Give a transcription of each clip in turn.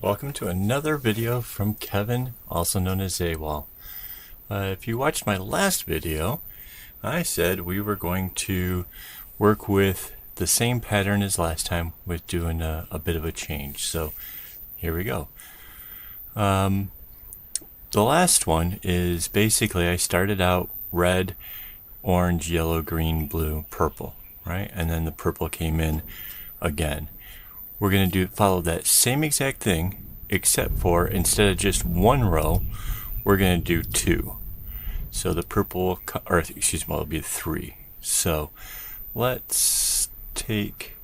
welcome to another video from Kevin, also known as AKAAWOL. If you watched my last video, I said we were going to work with the same pattern as last time with doing a bit of a change. So here we go. The last one is basically I started out red, orange, yellow, green, blue, purple, right? And then the purple came in again. We're going to follow that same exact thing, except for instead of just one row, we're going to do two. So the purple, or excuse me, it'll be three. So let's take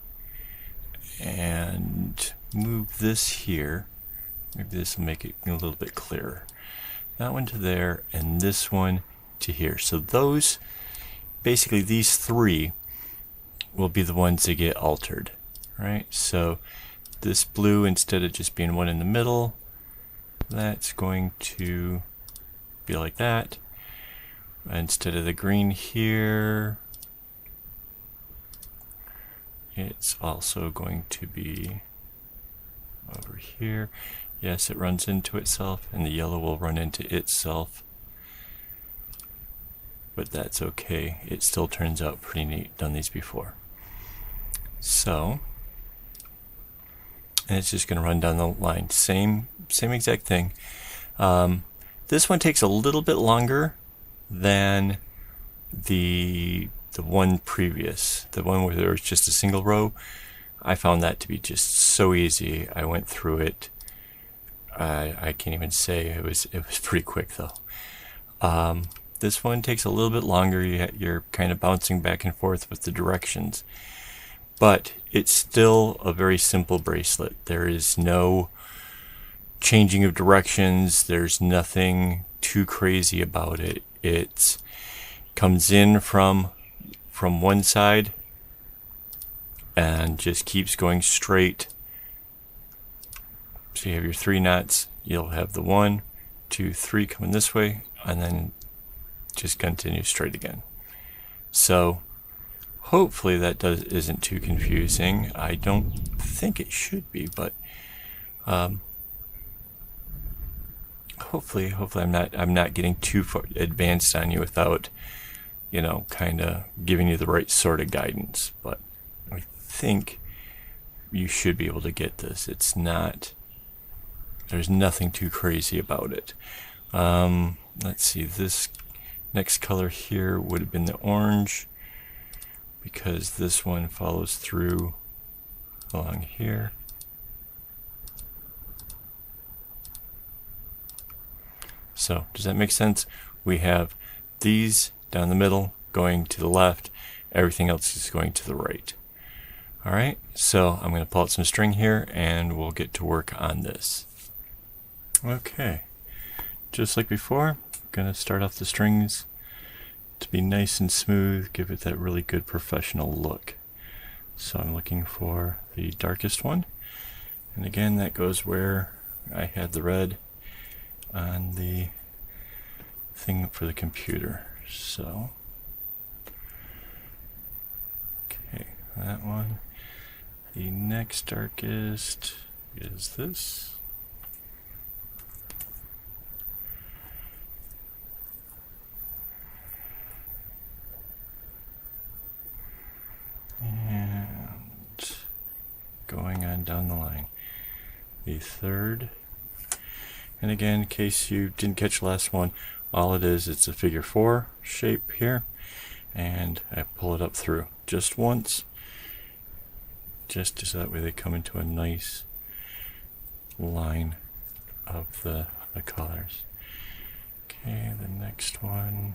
and move this here. Maybe this will make it a little bit clearer. That one to there, and this one to here. So those, basically these three will be the ones that get altered. Right, so this blue, instead of just being one in the middle, that's going to be like that. Instead of the green here, it's also going to be over here. Yes, it runs into itself, and the yellow will run into itself. But that's okay. It still turns out pretty neat. Done these before. So and it's just going to run down the line. Same exact thing. This one takes a little bit longer than the one previous. The one where there was just a single row. I found that to be just so easy. I went through it. I can't even say it was pretty quick though. This one takes a little bit longer. You're kind of bouncing back and forth with the directions. But it's still a very simple bracelet. There is no changing of directions. There's nothing too crazy about it. It comes in from one side and just keeps going straight. So you have your 3 knots. You'll have the 1, 2, 3 coming this way, and then just continue straight again. So hopefully that isn't too confusing. I don't think it should be, but hopefully I'm not getting too far advanced on you without, kind of giving you the right sort of guidance. But I think you should be able to get this. There's nothing too crazy about it. Let's see, this next color here would have been the orange, because this one follows through along here. So does that make sense? We have these down the middle going to the left, everything else is going to the right. Alright, so I'm going to pull out some string here and we'll get to work on this. Okay, just like before, I'm going to start off the strings to be nice and smooth, give it that really good professional look. So I'm looking for the darkest one, and again that goes where I had the red on the thing for the computer. So okay, that one. The next darkest is this. And going on down the line, the third. And again, in case you didn't catch the last one, all it is, it's a figure 4 shape here, and I pull it up through just once, just so that way they come into a nice line of the colors. Okay, the next one.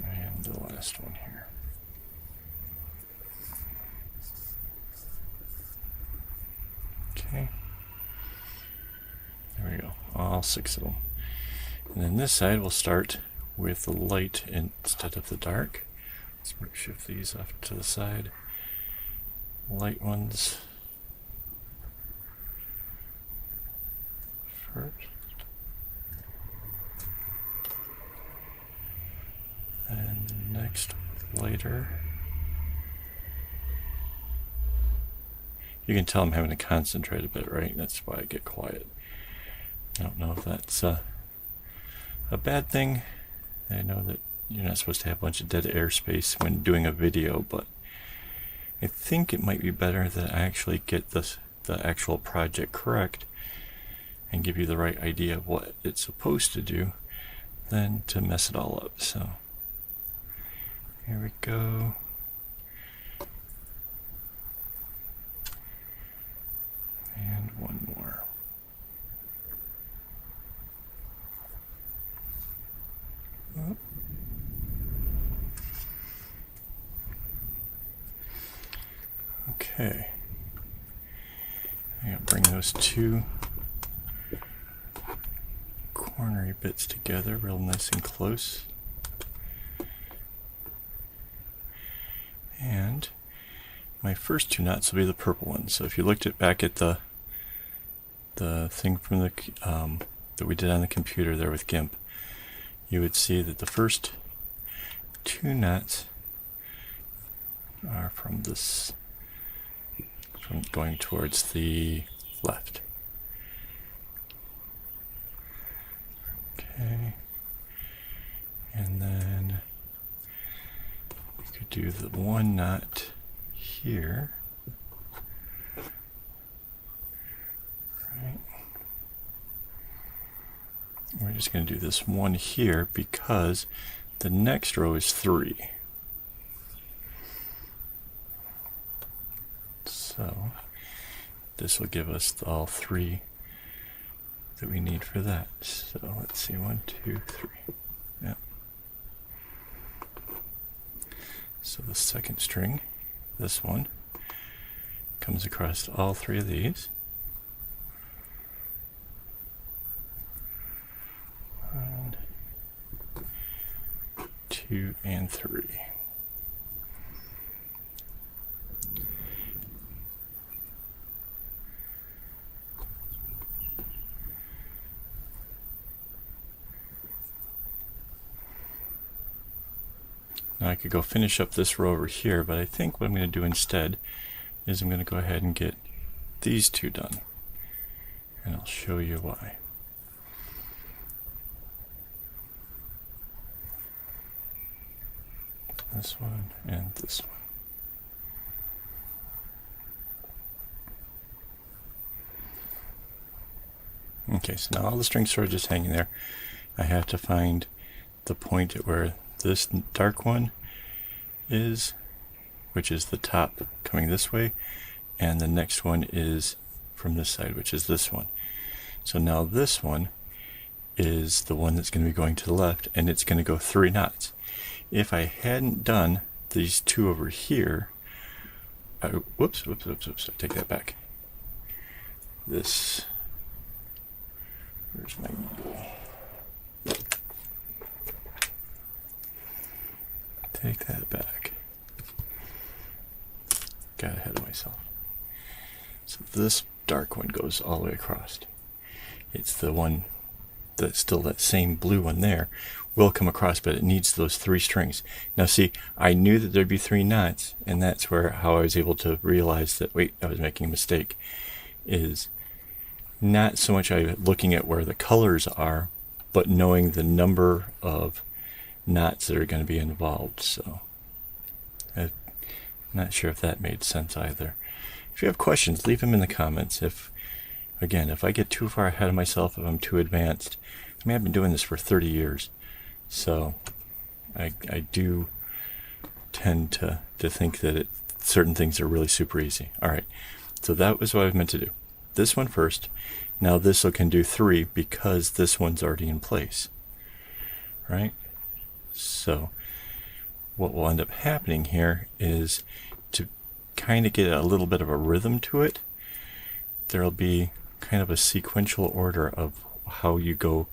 And the last one here. Okay. There we go. All 6 of them. And then this side we'll start with the light instead of the dark. Let's shift these off to the side. Light ones first. And next lighter. You can tell I'm having to concentrate a bit, right? That's why I get quiet. I don't know if that's a bad thing. I know that you're not supposed to have a bunch of dead airspace when doing a video, but I think it might be better that I actually get the actual project correct and give you the right idea of what it's supposed to do than to mess it all up. So here we go. And one more. Oh. Okay. I'm going to bring those two cornery bits together real nice and close. And my first two knots will be the purple ones. So if you looked back at the thing from the that we did on the computer there with GIMP, you would see that the first two knots are from going towards the left. Okay, and then you could do the one knot here. Right. We're just going to do this one here because the next row is 3. So this will give us all 3 that we need for that. So let's see, 1, 2, 3. Yeah. So the second string, this one, comes across all 3 of these. 1, 2, and 3. Now I could go finish up this row over here, but I think what I'm going to do instead is I'm going to go ahead and get these 2 done. And I'll show you why. This one and this one. Okay, so now all the strings are just hanging there. I have to find the point at where this dark one is, which is the top coming this way, and the next one is from this side, which is this one. So now this one is the one that's going to be going to the left, and it's going to go 3 knots. If I hadn't done these 2 over here, whoops, I take that back. This, where's my needle? Take that back. Got ahead of myself. So this dark one goes all the way across. It's the one that's still that same blue one there will come across, but it needs those 3 strings. Now see, I knew that there'd be 3 knots, and that's how I was able to realize that, wait, I was making a mistake, is not so much looking at where the colors are, but knowing the number of knots that are going to be involved. So I'm not sure if that made sense either. If you have questions, leave them in the comments. If I get too far ahead of myself, if I'm too advanced, I mean, I've been doing this for 30 years, so I do tend to think that certain things are really super easy. All right, so that was what I was meant to do. This one first. Now this can do 3 because this one's already in place, right? So what will end up happening here is, to kind of get a little bit of a rhythm to it, there'll be kind of a sequential order of how you go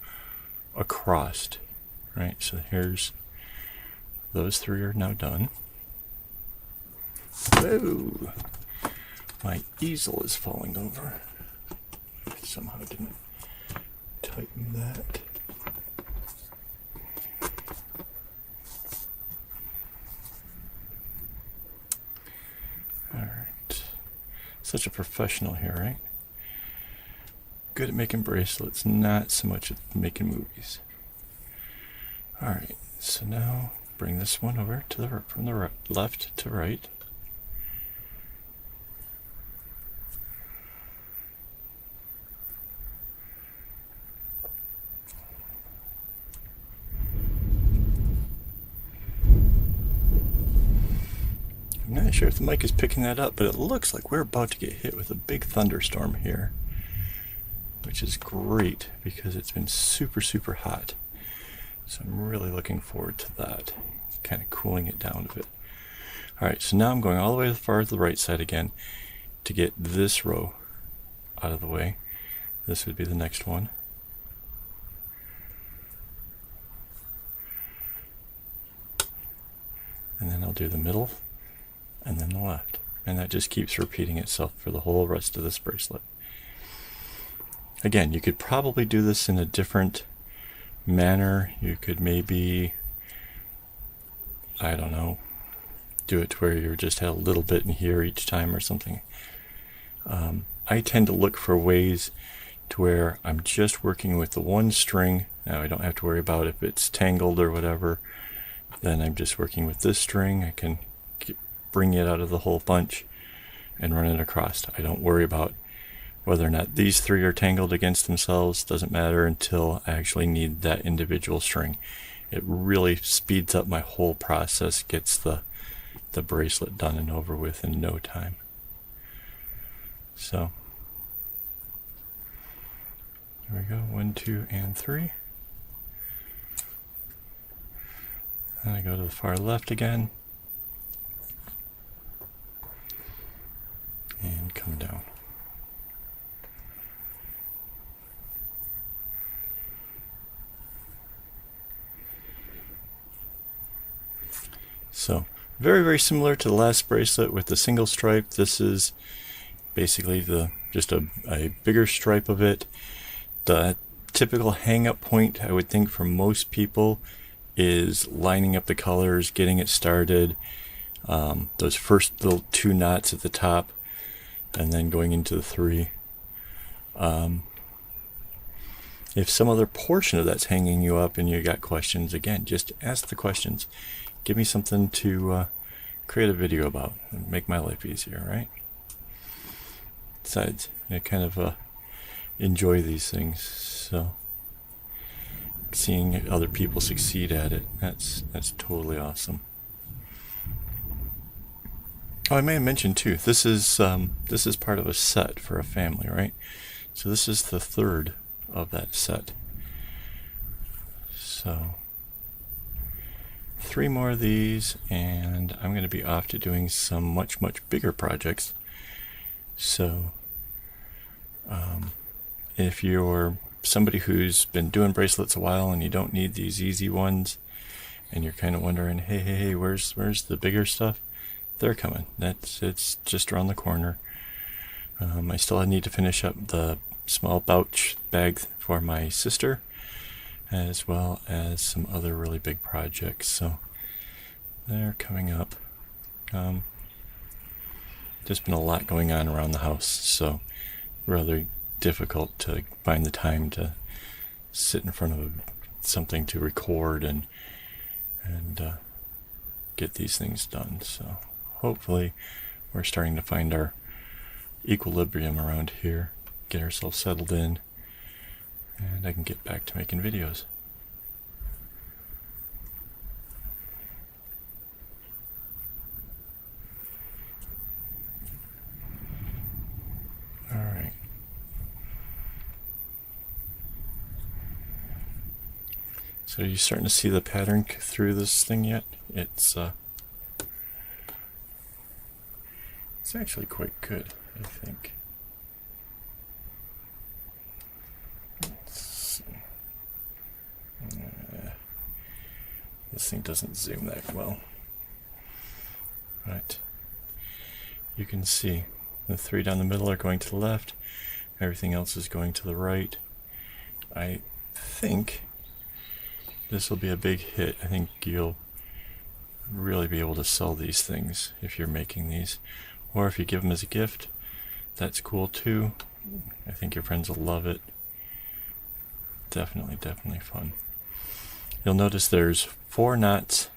across, right? So here's, those 3 are now done. Whoa! My easel is falling over. I somehow didn't tighten that. Such a professional here, right? Good at making bracelets, not so much at making movies. Alright, so now bring this one over to from the left to right. I'm not sure if the mic is picking that up, but it looks like we're about to get hit with a big thunderstorm here, which is great because it's been super, super hot. So I'm really looking forward to that, kind of cooling it down a bit. Alright, so now I'm going all the way as far as the right side again to get this row out of the way. This would be the next one. And then I'll do the middle and then the left. And that just keeps repeating itself for the whole rest of this bracelet. Again, you could probably do this in a different manner. You could maybe, I don't know, do it to where you just had a little bit in here each time or something. I tend to look for ways to where I'm just working with the one string. Now I don't have to worry about if it's tangled or whatever. Then I'm just working with this string. I can bring it out of the whole bunch and run it across. I don't worry about whether or not these three are tangled against themselves. Doesn't matter until I actually need that individual string. It really speeds up my whole process, gets the bracelet done and over with in no time. So there we go, 1, 2, and 3. And I go to the far left again and come down. So very, very similar to the last bracelet with the single stripe. This is basically just a bigger stripe of it. The typical hang-up point, I would think, for most people is lining up the colors, getting it started, those first little 2 knots at the top, and then going into the 3. If some other portion of that's hanging you up and you got questions, again, just ask the questions. Give me something to create a video about and make my life easier, right? Besides, I kind of enjoy these things, so seeing other people succeed at it, that's totally awesome. Oh, I may have mentioned too, this is part of a set for a family, right? So this is the 3rd of that set. So 3 more of these, and I'm going to be off to doing some much, much bigger projects. So if you're somebody who's been doing bracelets a while and you don't need these easy ones, and you're kind of wondering, hey, where's the bigger stuff? They're coming. It's just around the corner. I still need to finish up the small pouch bag for my sister, as well as some other really big projects. So they're coming up. Just been a lot going on around the house, so rather difficult to find the time to sit in front of something to record and get these things done. So hopefully we're starting to find our equilibrium around here, get ourselves settled in, and I can get back to making videos. All right. So are you starting to see the pattern through this thing yet? It's actually quite good, I think. Let's see. This thing doesn't zoom that well. Right. You can see the 3 down the middle are going to the left. Everything else is going to the right. I think this will be a big hit. I think you'll really be able to sell these things if you're making these. Or if you give them as a gift, That's cool too. I think your friends will love it. Definitely fun. You'll notice there's 4 knots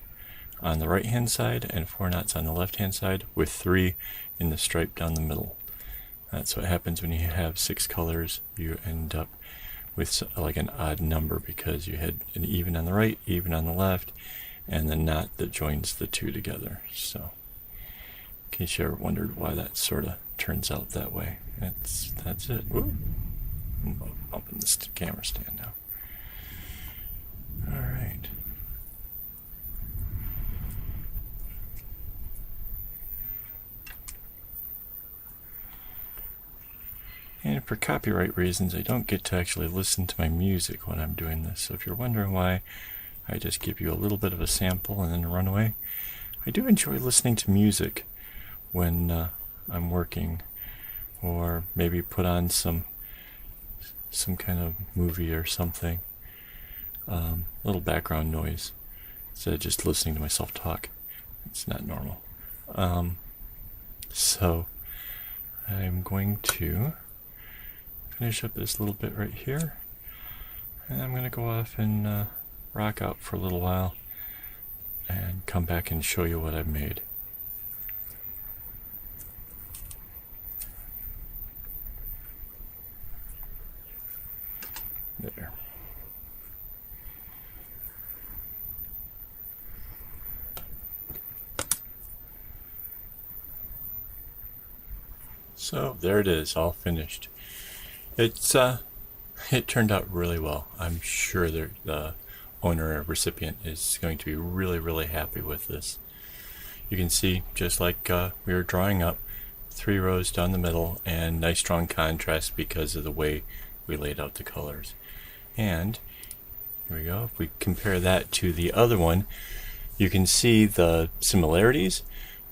on the right hand side and 4 knots on the left hand side, with 3 in the stripe down the middle. That's what happens when you have 6 colors. You end up with like an odd number because you had an even on the right, even on the left, and the knot that joins the 2 together. So in case you ever wondered why that sort of turns out that way, that's it. Whoop. I'm bumping this camera stand now. All right. And for copyright reasons, I don't get to actually listen to my music when I'm doing this. So if you're wondering why I just give you a little bit of a sample and then run away, I do enjoy listening to music when I'm working, or maybe put on some kind of movie or something. Little background noise instead of just listening to myself talk. It's not normal. So I'm going to finish up this little bit right here, and I'm going to go off and rock out for a little while and come back and show you what I've made. There. So there it is, all finished. It turned out really well. I'm sure the owner or recipient is going to be really happy with this. You can see, just like we were drawing up, 3 rows down the middle and nice strong contrast because of the way we laid out the colors. And here we go. If we compare that to the other one, you can see the similarities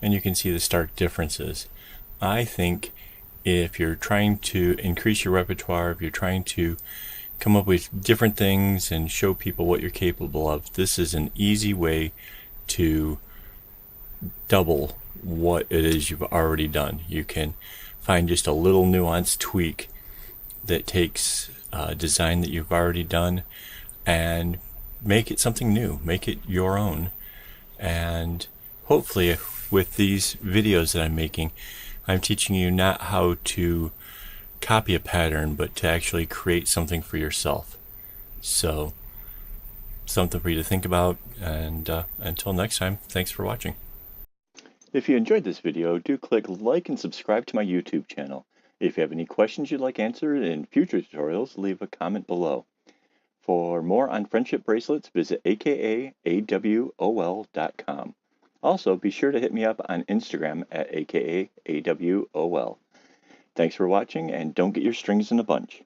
and you can see the stark differences. I think if you're trying to increase your repertoire, if you're trying to come up with different things and show people what you're capable of, this is an easy way to double what it is you've already done. You can find just a little nuanced tweak that takes a design that you've already done and make it something new, make it your own. And hopefully with these videos that I'm making, I'm teaching you not how to copy a pattern, but to actually create something for yourself. So, something for you to think about, and until next time, thanks for watching. If you enjoyed this video, do click like and subscribe to my YouTube channel. If you have any questions you'd like answered in future tutorials, leave a comment below. For more on friendship bracelets, visit AKAAWOL.com. Also, be sure to hit me up on Instagram at AKAAWOL. Thanks for watching, and don't get your strings in a bunch.